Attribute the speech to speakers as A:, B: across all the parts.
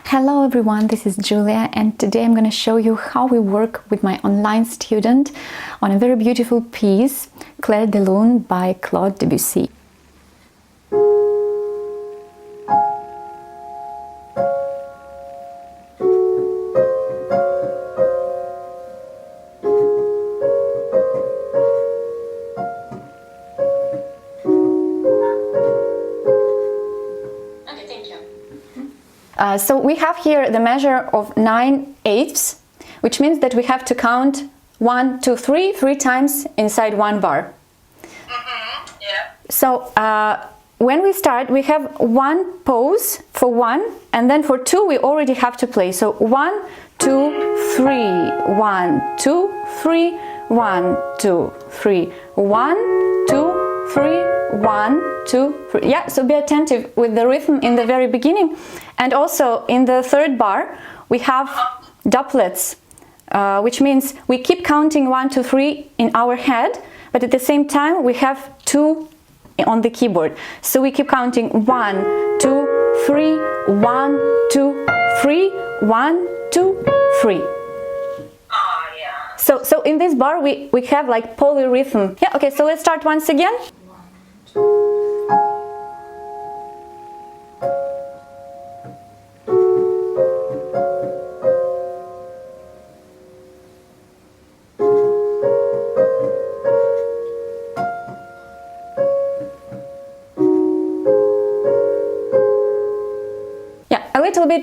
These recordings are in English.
A: Hello everyone, this is Julia and today I'm going to show you how we work with my online student on a very beautiful piece, Clair de Lune by Claude Debussy. So we have here the measure of 9/8, which means that we have to count 1, 2, 3 three times inside one bar.
B: Yeah.
A: So when we start, we have one pause for 1, and then for 2 we already have to play. So 1, 2, 3, 1, 2, 3, 1, 2, 3, 1, 2, 3, 1, 2, 3. Yeah, so be attentive with the rhythm in the very beginning. And also in the third bar we have doublets, which means we keep counting 1, 2, 3 in our head, but at the same time we have 2 on the keyboard. So we keep counting 1, 2, 3, 1, 2, 3, 1, 2, 3. So in this bar we have like polyrhythm. Yeah, okay, so let's start once again.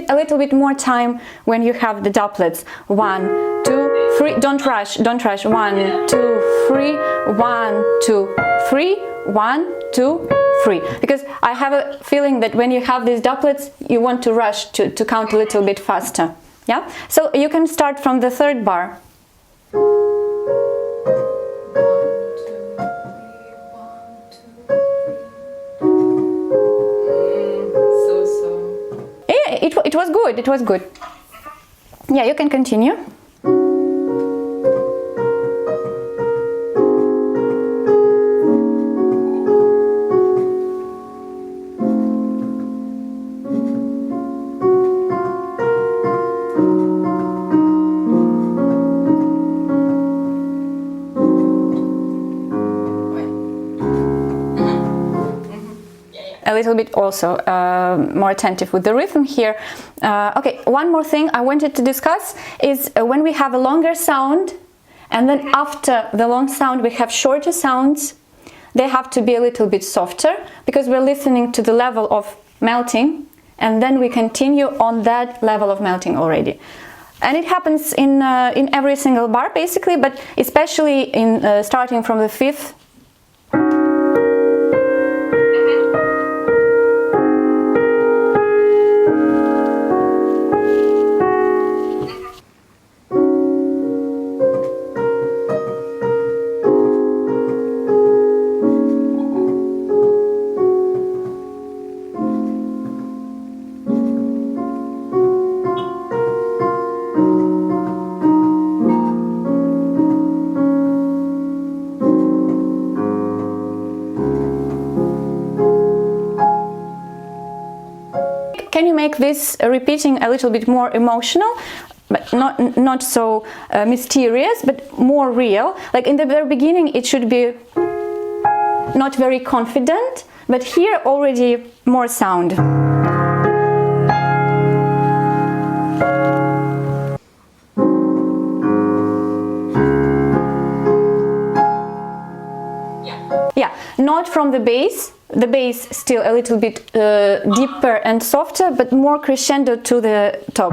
A: A little bit more time when you have the doublets. 1, 2, 3. Don't rush. 1, 2, 3. 1, 2, 3. 1, 2, 3. Because I have a feeling that when you have these doublets, you want to rush to count a little bit faster. Yeah. So you can start from the third bar. It was good, it was good. Yeah, you can continue. A little bit also more attentive with the rhythm here. Okay, one more thing I wanted to discuss is when we have a longer sound and then after the long sound we have shorter sounds, they have to be a little bit softer because we're listening to the level of melting and then we continue on that level of melting already. And it happens in every single bar basically, but especially in starting from the 5th. Can you make this repeating a little bit more emotional, but not so mysterious, but more real? Like in the very beginning it should be not very confident, but here already more sound. Yeah, not from the bass still a little bit deeper and softer, but more crescendo to the top.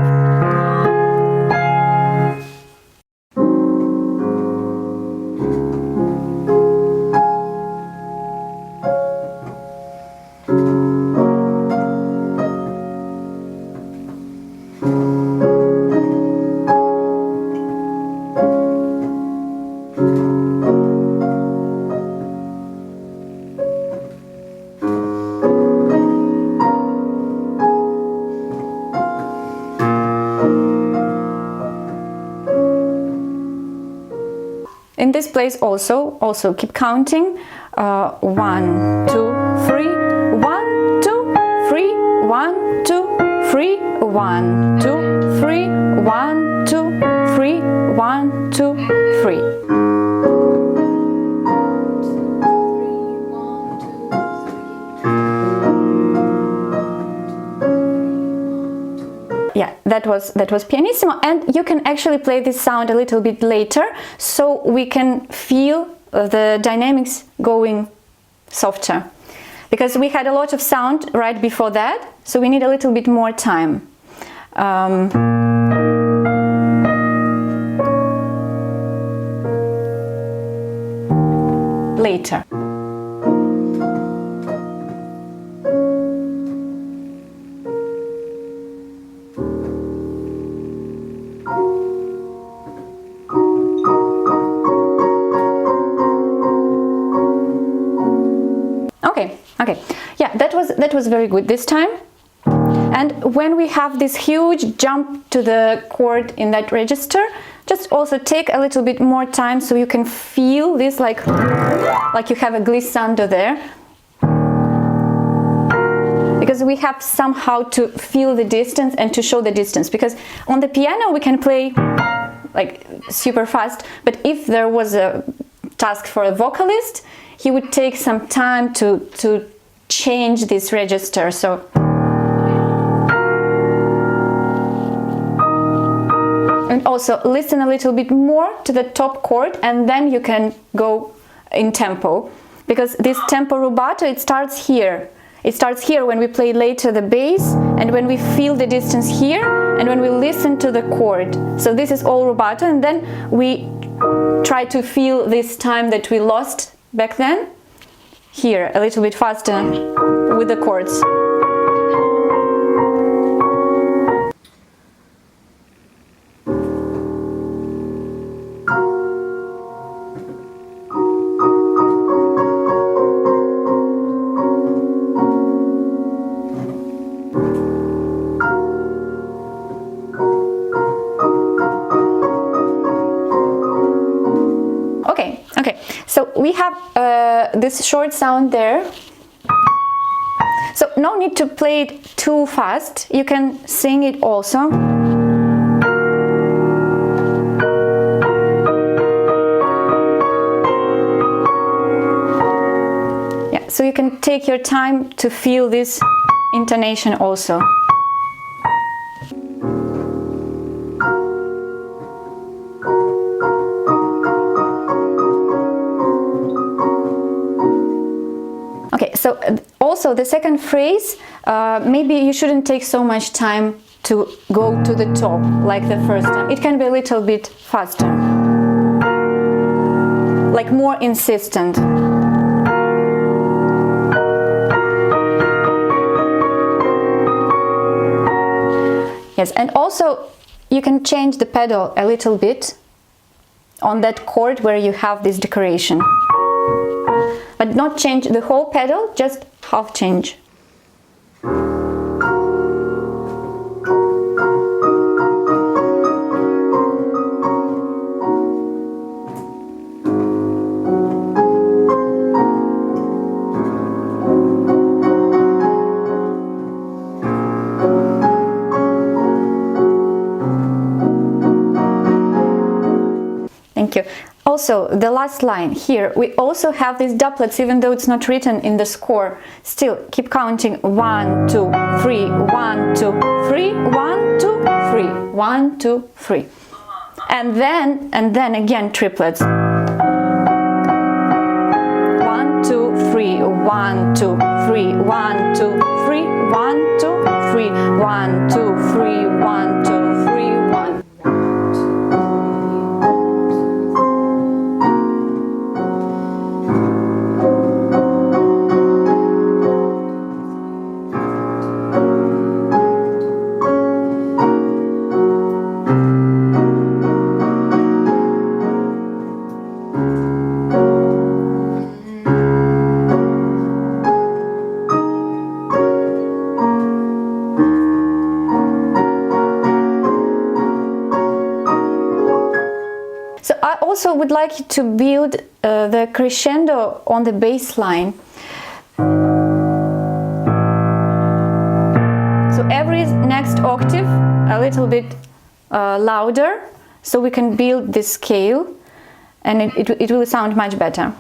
A: In this place also keep counting. 1, 2, 3, 1, 2, 3, 1, 2, 3, 1, 2, 3, 1, 2, 3, 1, 2, 3. Yeah, that was pianissimo, and you can actually play this sound a little bit later, so we can feel the dynamics going softer, because we had a lot of sound right before that, so we need a little bit more time. Later. Okay, yeah, that was very good this time. And when we have this huge jump to the chord in that register, just also take a little bit more time so you can feel this like you have a glissando there. Because we have somehow to feel the distance and to show the distance, because on the piano we can play like super fast, but if there was a task for a vocalist, he would take some time to change this register. So and also listen a little bit more to the top chord, and then you can go in tempo, because this tempo rubato, it starts here. It starts here when we play later the bass, and when we feel the distance here, and when we listen to the chord. So this is all rubato, and then we try to feel this time that we lost back then, here, a little bit faster with the chords. Okay, so we have this short sound there. So no need to play it too fast, you can sing it also. Yeah, so you can take your time to feel this intonation also. Okay, so also the second phrase, maybe you shouldn't take so much time to go to the top like the first time. It can be a little bit faster, like more insistent. Yes, and also you can change the pedal a little bit on that chord where you have this decoration. But not change the whole pedal, just half change. Thank you. Also, the last line here, we also have these doublets, even though it's not written in the score. Still, keep counting 1, 2, 3, 1, 2, 3, 1, 2, 3, 1, 2, 3. And then again triplets. 1, 2, 3, 1, 2, 3, 1, 2, 3, 1, 2, 3, 1, 2, 3, 1, 2, 3, 1. I also would like you to build the crescendo on the bass line. So every next octave a little bit louder, so we can build this scale, and it will sound much better.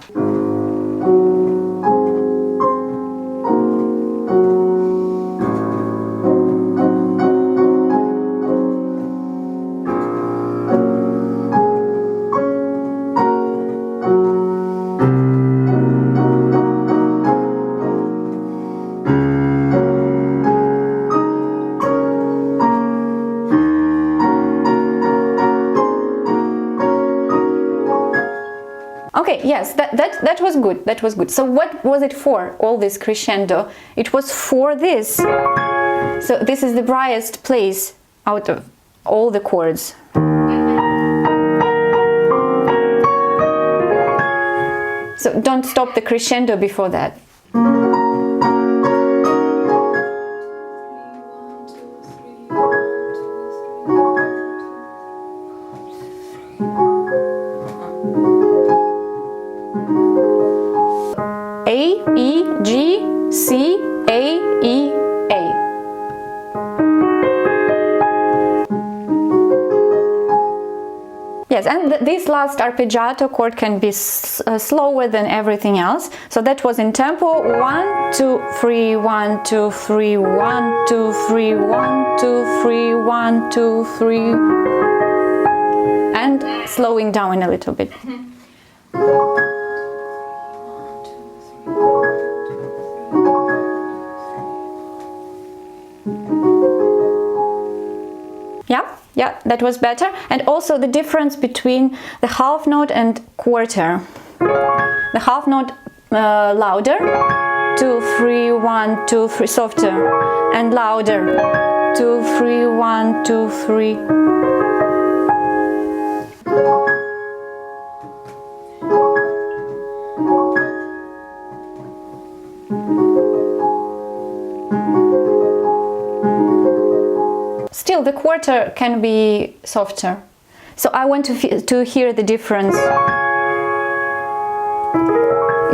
A: Okay, yes, that was good. That was good. So what was it for, all this crescendo? It was for this. So this is the brightest place out of all the chords. So don't stop the crescendo before that. A, E, G, C, A, E, A. Yes, and this last arpeggiato chord can be slower than everything else. So that was in tempo 1, 2, 3, 1, 2, 3, 1, 2, 3, 1, 2, 3, 1, 2, 3, and slowing down a little bit. Yeah, that was better. And also the difference between the half note and quarter. The half note louder, 2, 3, 1, 2, 3, softer, and louder, 2, 3, 1, 2, 3. Still, the quarter can be softer. So I want to hear the difference.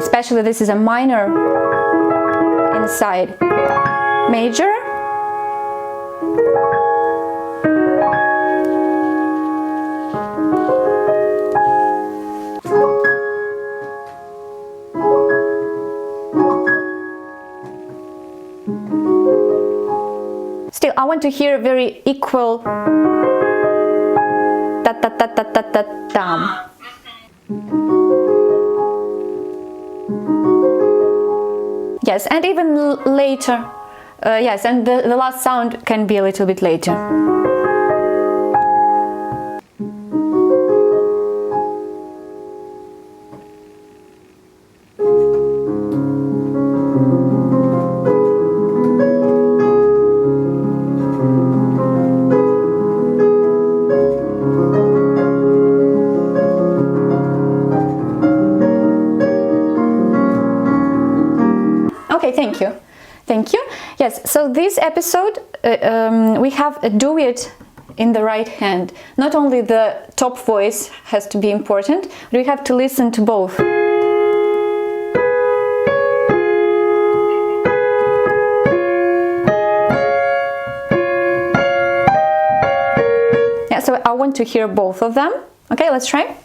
A: Especially this is a minor inside. Major. Still, I want to hear very equal ta ta ta ta ta ta tam. Yes, and even later. Yes, and the last sound can be a little bit later. Okay, thank you. Thank you. Yes, so this episode we have a duet in the right hand. Not only the top voice has to be important, but we have to listen to both. Yeah, so I want to hear both of them. Okay, let's try.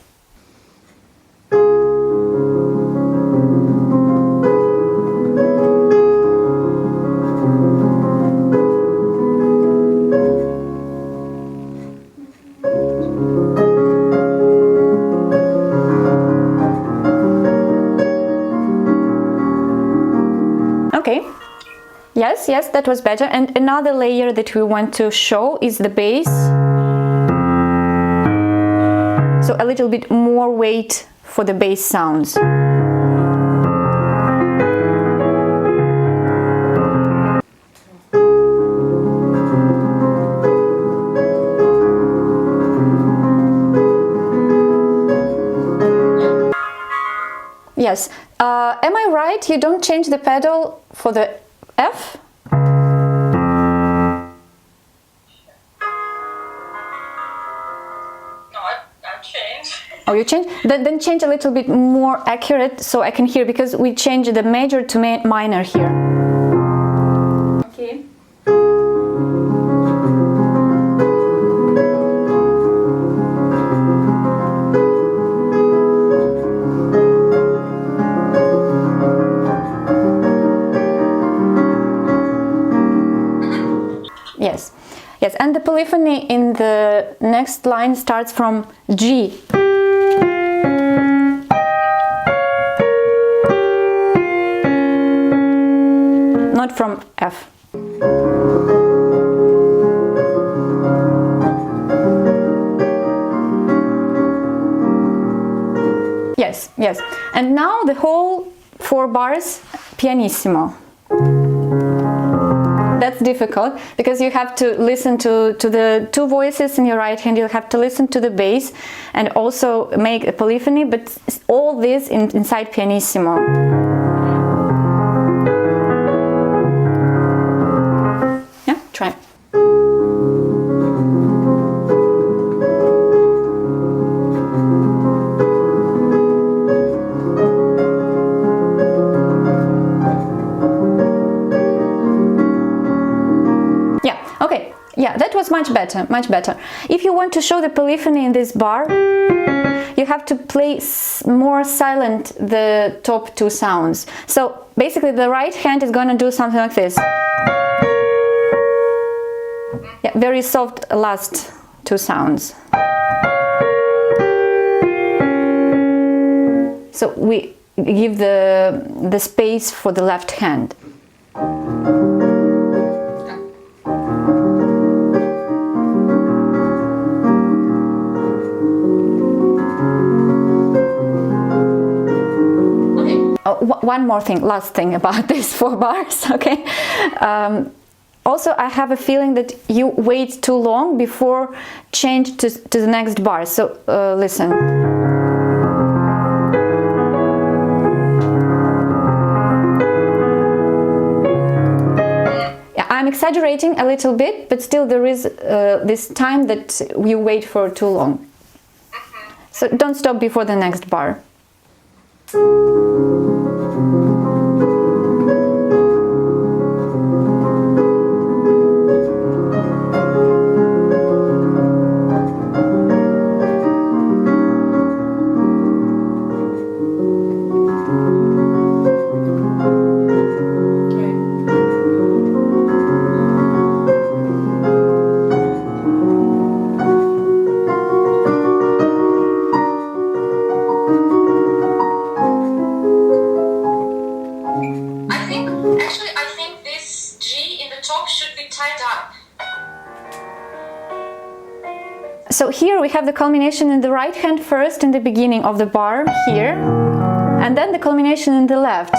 A: Okay, yes, that was better. And another layer that we want to show is the bass. So a little bit more weight for the bass sounds. Yes. Am I right? You don't change the pedal for the F?
B: No, I've changed.
A: Oh, you change? Then change a little bit more accurate so I can hear, because we changed the major to minor here.
B: Okay.
A: Yes, and the polyphony in the next line starts from G. Not from F. Yes, yes. And now the whole 4 bars pianissimo. That's difficult because you have to listen to the 2 voices in your right hand, you have to listen to the bass and also make a polyphony, but all this inside pianissimo. Yeah, try. Okay, yeah, that was much better, much better. If you want to show the polyphony in this bar, you have to play more silent the top 2 sounds. So basically the right hand is going to do something like this. Yeah, very soft last 2 sounds. So we give the space for the left hand. One more thing, last thing about these 4 bars, okay? Also, I have a feeling that you wait too long before change to the next bar. So listen. Yeah, I'm exaggerating a little bit, but still there is this time that you wait for too long. So don't stop before the next bar. So here we have the culmination in the right hand first in the beginning of the bar here, and then the culmination in the left.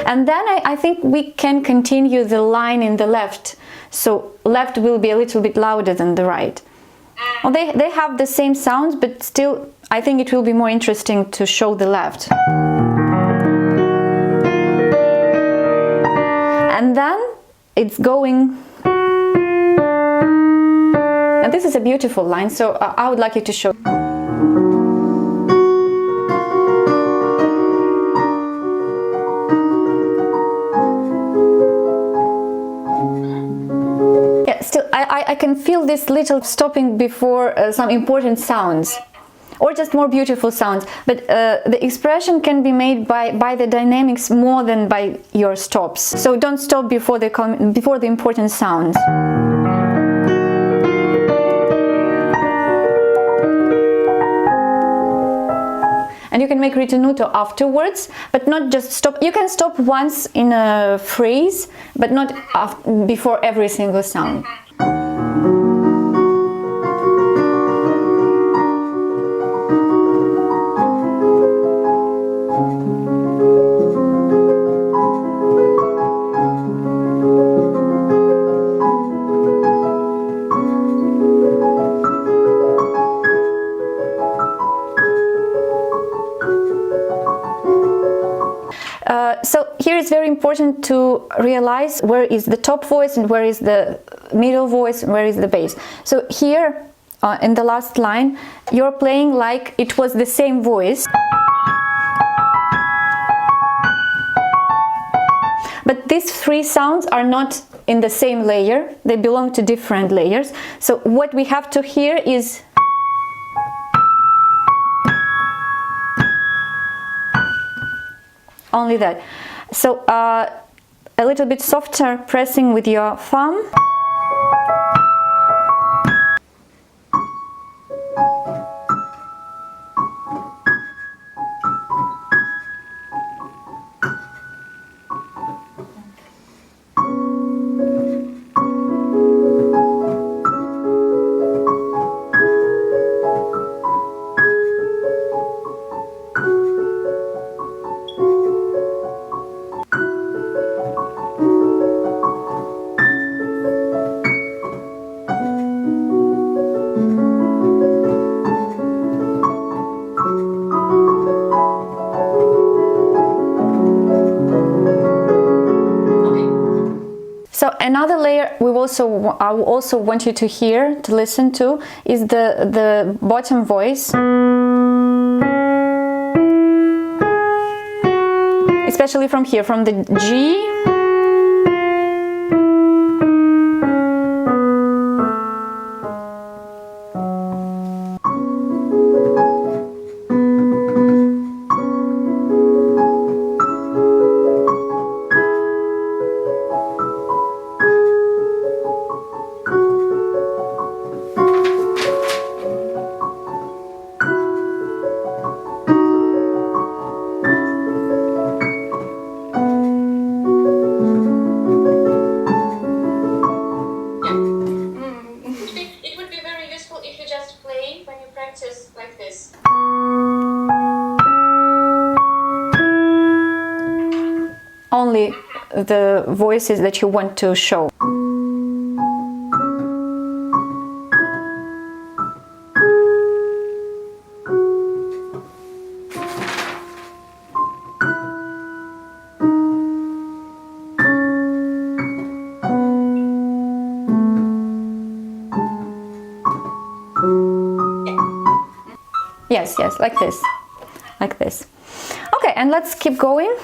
A: And then I think we can continue the line in the left, so left will be a little bit louder than the right. Well, they have the same sounds, but still I think it will be more interesting to show the left. And then it's going, and this is a beautiful line, so I would like you to show. Yeah, still I can feel this little stopping before some important sounds, or just more beautiful sounds, but the expression can be made by the dynamics more than by your stops. So don't stop before the important sounds. And you can make ritenuto afterwards, but not just stop. You can stop once in a phrase, but not before every single sound. So here it's very important to realize where is the top voice and where is the middle voice and where is the bass. So here in the last line you're playing like it was the same voice, but these three sounds are not in the same layer, they belong to different layers. So what we have to hear is only that. So a little bit softer pressing with your thumb. So another layer I will also want you to hear, to listen to, is the bottom voice. Especially from here, from the G. Only the voices that you want to show. Yes, yes, like this. Like this. Okay, and let's keep going.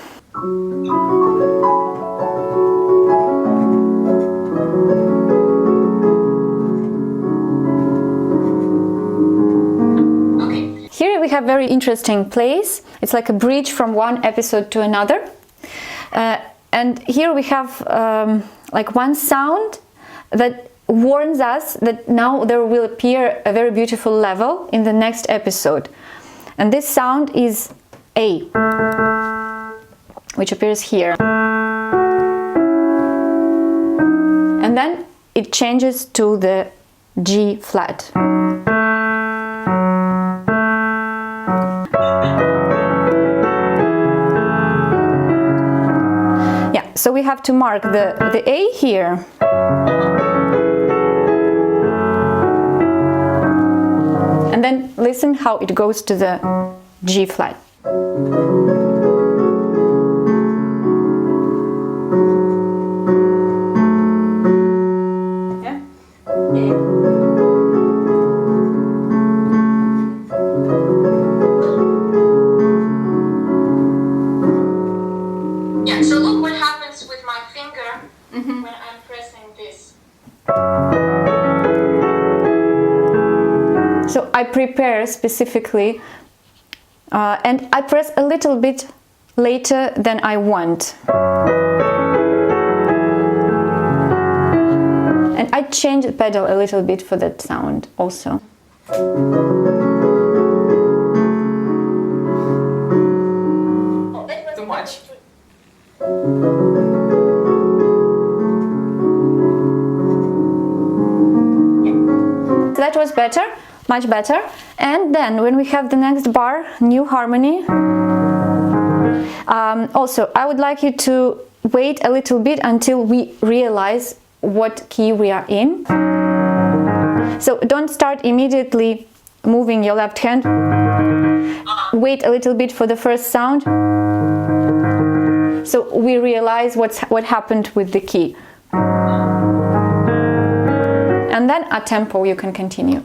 A: Here we have very interesting place. It's like a bridge from one episode to another. And here we have like one sound that warns us that now there will appear a very beautiful level in the next episode. And this sound is A, which appears here. And then it changes to the G flat. Yeah, so we have to mark the A here. And then listen how it goes to the G flat. Yeah.
B: Yeah, so look what happens with my finger when I'm pressing this.
A: So I prepare specifically and I press a little bit later than I want. And I change the pedal a little bit for that sound also.
B: Oh, that was
C: Too much.
A: So that was better, much better. And then when we have the next bar, new harmony, also I would like you to wait a little bit until we realize what key we are in. So don't start immediately moving your left hand. Wait a little bit for the first sound, so we realize what happened with the key. And then a tempo you can continue.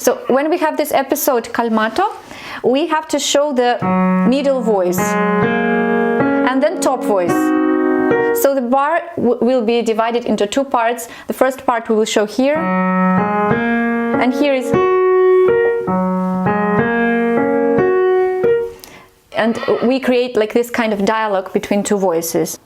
A: So when we have this episode calmato, we have to show the middle voice and then top voice. So the bar will be divided into two parts. The first part we will show here, and here is, and we create like this kind of dialogue between two voices.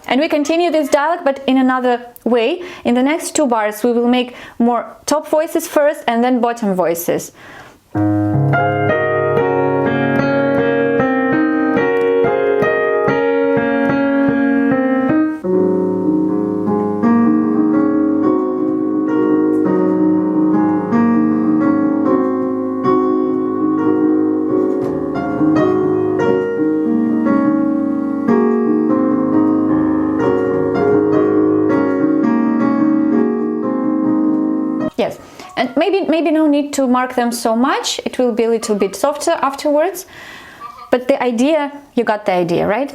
A: And we continue this dialogue, but in another way. In the next two bars, we will make more top voices first and then bottom voices. Yes, and maybe no need to mark them so much. It will be a little bit softer afterwards. But the idea, you got the idea, right?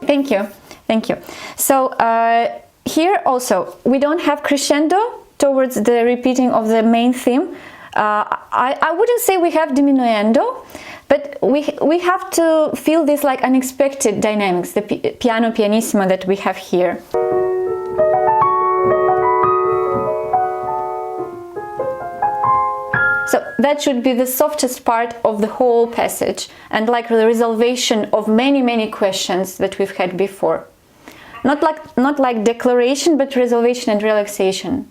A: Thank you, thank you. So here also, we don't have crescendo towards the repeating of the main theme. I wouldn't say we have diminuendo, but we have to feel this like unexpected dynamics, the piano pianissimo that we have here. So that should be the softest part of the whole passage, and like the resolution of many questions that we've had before. Not like declaration, but resolution and relaxation.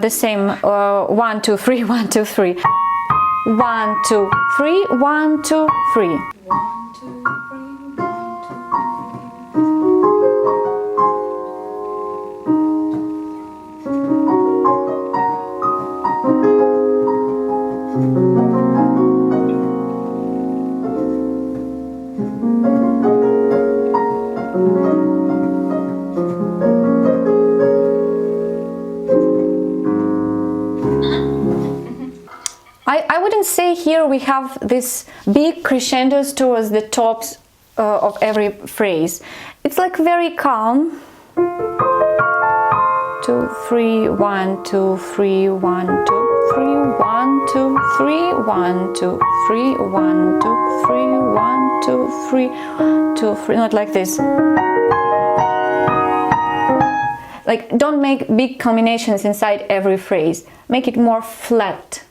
A: The same 1 2 3 1 2 3 1 2 3 1 2 3 1 2 3 I wouldn't say here we have this big crescendos towards the tops of every phrase. It's like very calm. 2 3 1 2 3 1 2 3 1 2 3 1 2 3 1 2 3 1 2 3 2 3, not like this. Like, don't make big combinations inside every phrase. Make it more flat.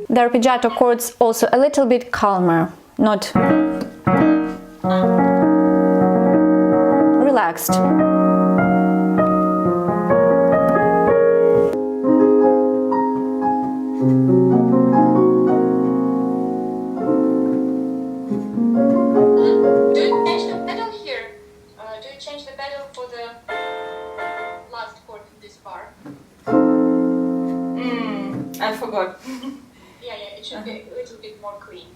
A: The arpeggiato chords also a little bit calmer, not relaxed.
B: Do you change the pedal here? Do you change the pedal for the last chord in this bar?
C: I forgot.
B: Yeah, it should be a little bit more clean.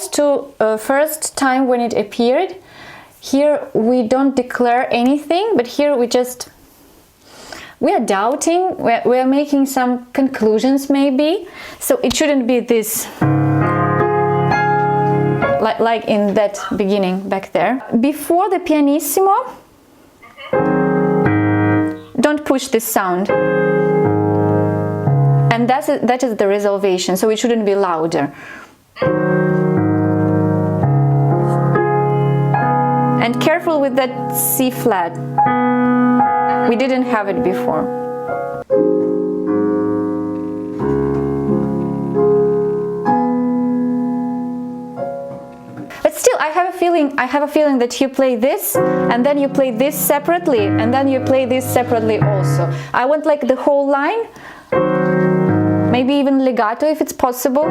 A: close to first time when it appeared. Here we don't declare anything, but here we are doubting, we're making some conclusions maybe. So it shouldn't be this, like in that beginning back there. Before the pianissimo, don't push this sound. And that is the resolvation, so it shouldn't be louder. And careful with that C flat. We didn't have it before. But still, I have a feeling that you play this, and then you play this separately, and then you play this separately also. I want like the whole line, maybe even legato if it's possible.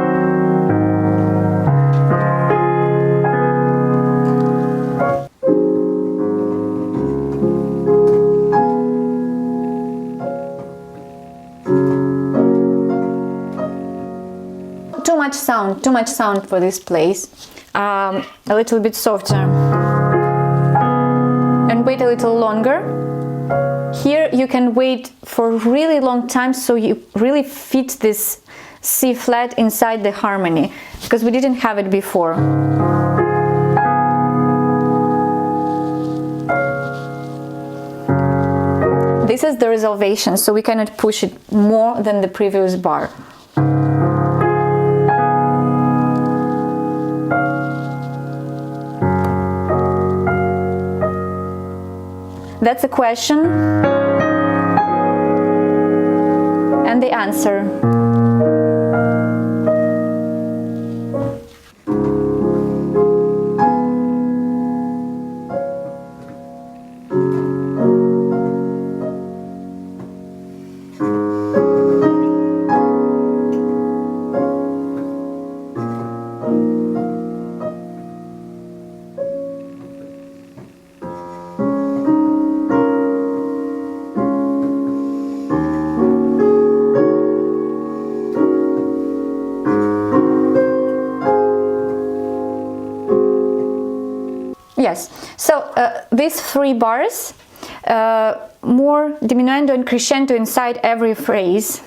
A: Too much sound for this place. A little bit softer. And wait a little longer. Here you can wait for a really long time, so you really fit this C flat inside the harmony, because we didn't have it before. This is the resolvation, so we cannot push it more than the previous bar. That's a question and the answer. Yes, so these 3 bars, more diminuendo and crescendo inside every phrase,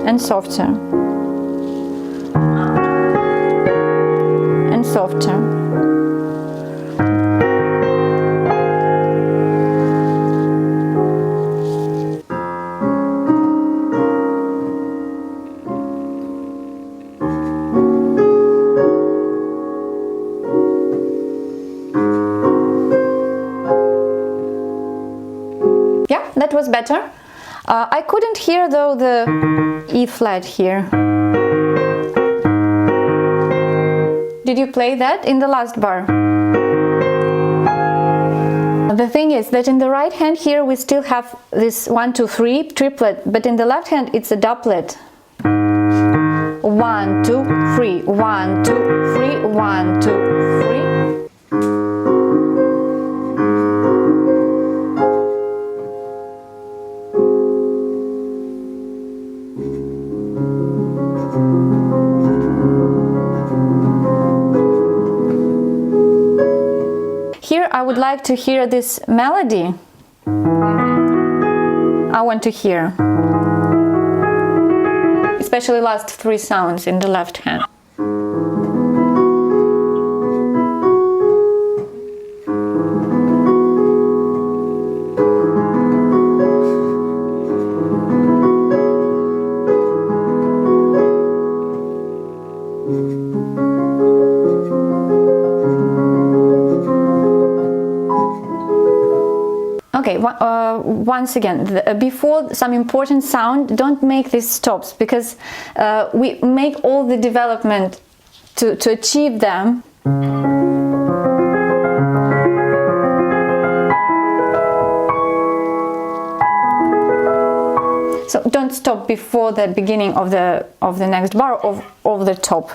A: and softer, and softer. That was better. I couldn't hear though the E flat here. Did you play that in the last bar? The thing is that in the right hand here we still have this 1, 2, 3 triplet, but in the left hand it's a doublet. 1, 2, 3, 1, 2, 3, 1, 2, 3. Here I would like to hear this melody. I want to hear. Especially last 3 sounds in the left hand. Okay, once again, before some important sound, don't make these stops, because we make all the development to achieve them. So don't stop before the beginning of the next bar of the top.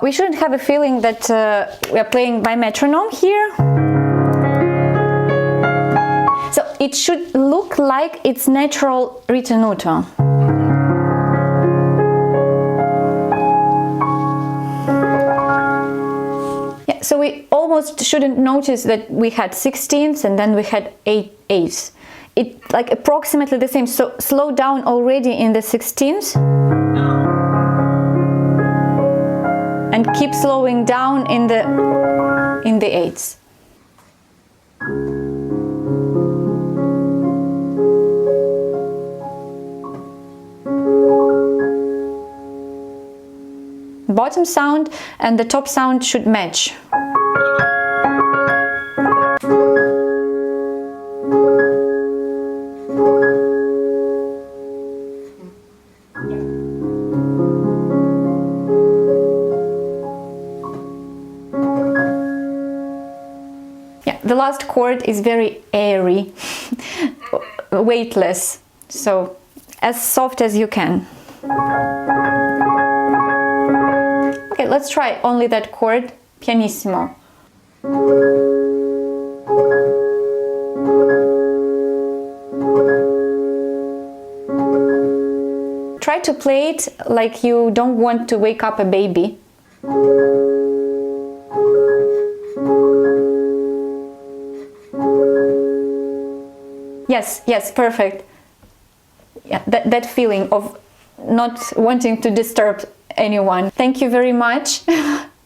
A: We shouldn't have a feeling that we are playing by metronome here. So it should look like it's natural ritenuto. Yeah, so we almost shouldn't notice that we had 16ths and then we had 8/8. It's like approximately the same. So slow down already in the 16ths. And keep slowing down in the 8ths. Bottom sound and the top sound should match. The last chord is very airy, weightless, so as soft as you can. Okay, let's try only that chord, pianissimo. Try to play it like you don't want to wake up a baby. Yes, perfect. Yeah, that feeling of not wanting to disturb anyone. Thank you very much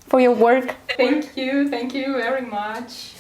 A: for your work.
C: Thank you very much.